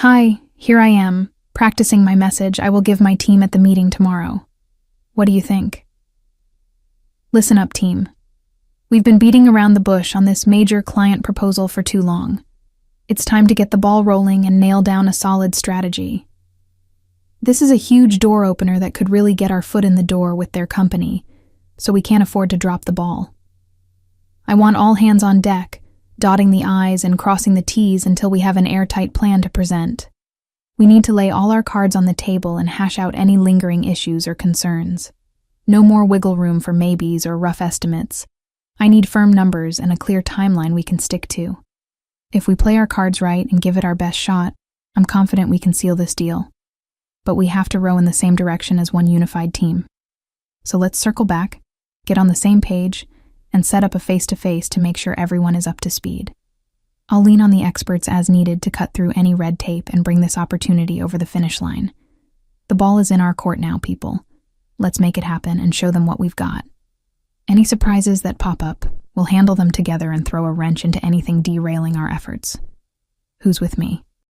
Hi, here I am, practicing my message I will give my team at the meeting tomorrow. What do you think? Listen up, team. We've been beating around the bush on this major client proposal for too long. It's time to get the ball rolling and nail down a solid strategy. This is a huge door opener that could really get our foot in the door with their company, so we can't afford to drop the ball. I want all hands on deck, dotting the I's and crossing the T's until we have an airtight plan to present. We need to lay all our cards on the table and hash out any lingering issues or concerns. No more wiggle room for maybes or rough estimates. I need firm numbers and a clear timeline we can stick to. If we play our cards right and give it our best shot, I'm confident we can seal this deal. But we have to row in the same direction as one unified team. So let's circle back, get on the same page, and set up a face-to-face to make sure everyone is up to speed. I'll lean on the experts as needed to cut through any red tape and bring this opportunity over the finish line. The ball is in our court now, people. Let's make it happen and show them what we've got. Any surprises that pop up, we'll handle them together and throw a wrench into anything derailing our efforts. Who's with me?